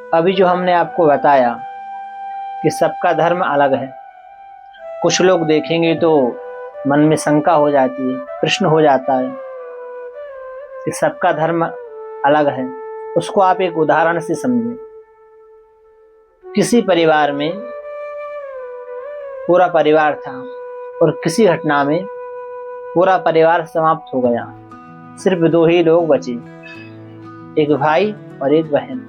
अभी जो हमने आपको बताया कि सबका धर्म अलग है, कुछ लोग देखेंगे तो मन में शंका हो जाती है, प्रश्न हो जाता है कि सबका धर्म अलग है। उसको आप एक उदाहरण से समझें। किसी परिवार में पूरा परिवार था और किसी घटना में पूरा परिवार समाप्त हो गया, सिर्फ दो ही लोग बचे, एक भाई और एक बहन।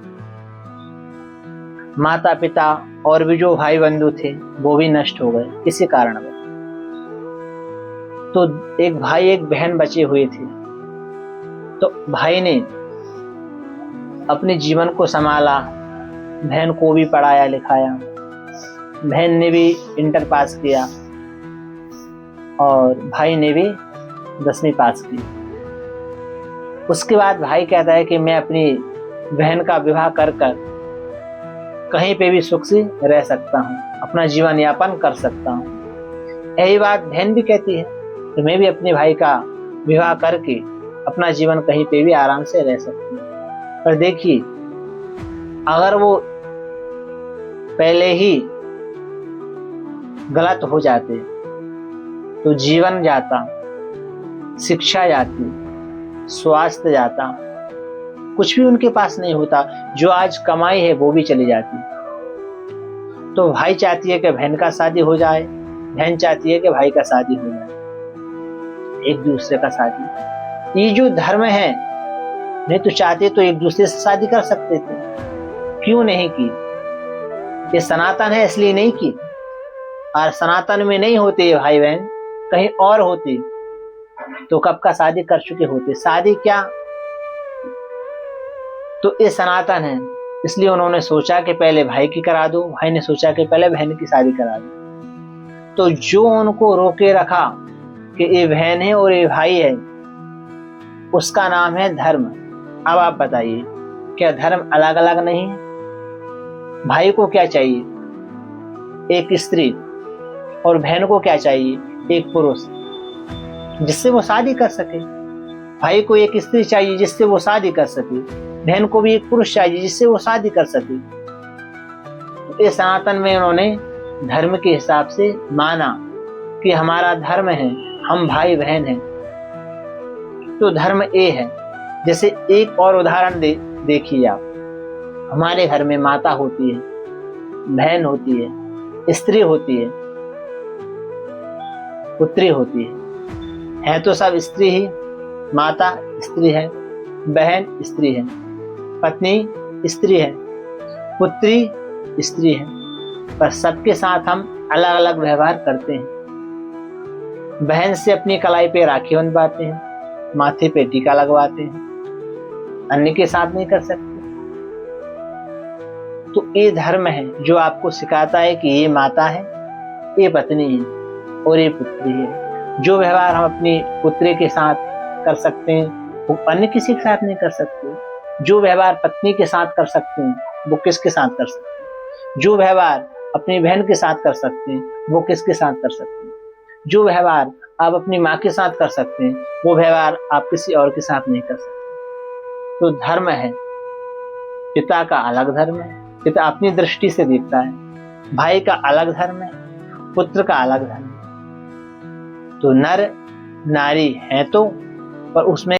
माता पिता और भी जो भाई बंधु थे वो भी नष्ट हो गए किसी कारणवश। तो एक भाई एक बहन बचे हुए थे। तो भाई ने अपने जीवन को संभाला, बहन को भी पढ़ाया लिखाया, बहन ने भी इंटर पास किया और भाई ने भी 10वीं पास की। उसके बाद भाई कहता है कि मैं अपनी बहन का विवाह कर कहीं पे भी सुख से रह सकता हूँ, अपना जीवन यापन कर सकता हूँ। यही बात बहन भी कहती है कि मैं भी अपने भाई का विवाह करके अपना जीवन कहीं पे भी आराम से रह सकती हूँ। पर देखिए, अगर वो पहले ही गलत हो जाते तो जीवन जाता, शिक्षा जाती, स्वास्थ्य जाता, कुछ भी उनके पास नहीं होता। जो आज कमाई है वो भी चली जाती। तो भाई चाहती है कि बहन का शादी हो जाए, बहन चाहती है कि भाई का शादी हो जाए, एक दूसरे का शादी। ये जो धर्म है, नहीं तो चाहते तो एक दूसरे से शादी कर सकते थे, क्यों नहीं की? ये सनातन है इसलिए नहीं की। और सनातन में नहीं होते ये भाई बहन, कहीं और होते तो कब का शादी कर चुके होते। शादी क्या, तो ये सनातन है इसलिए उन्होंने सोचा कि पहले भाई की करा दो, भाई ने सोचा कि पहले बहन की शादी करा दो। तो जो उनको रोके रखा कि ये बहन है और ये भाई है, उसका नाम है धर्म। अब आप बताइए, क्या धर्म अलग अलग नहीं है? भाई को क्या चाहिए? एक स्त्री। और बहन को क्या चाहिए? एक पुरुष जिससे वो शादी कर सके। भाई को एक स्त्री चाहिए जिससे वो शादी कर सके, बहन को भी एक पुरुष चाहिए जिससे वो शादी कर सके। तो इस सनातन में उन्होंने धर्म के हिसाब से माना कि हमारा धर्म है, हम भाई बहन हैं, तो धर्म ये है। जैसे एक और उदाहरण देखिए आप, हमारे घर में माता होती है, बहन होती है, स्त्री होती है, पुत्री होती है तो सब स्त्री ही। माता स्त्री है, बहन स्त्री है, पत्नी स्त्री है, पुत्री स्त्री है, पर सबके साथ हम अलग अलग व्यवहार करते हैं। बहन से अपनी कलाई पे राखी बंधवाते हैं, माथे पे टीका लगवाते हैं, अन्य के साथ नहीं कर सकते। तो ये धर्म है जो आपको सिखाता है कि ये माता है, ये पत्नी है और ये पुत्री है। जो व्यवहार हम अपनी पुत्री के साथ कर सकते हैं वो अन्य किसी के साथ नहीं कर सकते। जो व्यवहार पत्नी के साथ कर सकते हैं वो किसके साथ कर सकते हैं? जो व्यवहार अपनी बहन के साथ कर सकते हैं वो किसके साथ कर सकते हैं? जो व्यवहार आप अपनी माँ के साथ कर सकते हैं वो व्यवहार आप किसी और के साथ नहीं कर सकते। तो धर्म है, पिता का अलग धर्म है, पिता अपनी दृष्टि से देखता है, भाई का अलग धर्म है, पुत्र का अलग धर्म है। तो नर नारी है तो, पर उसमें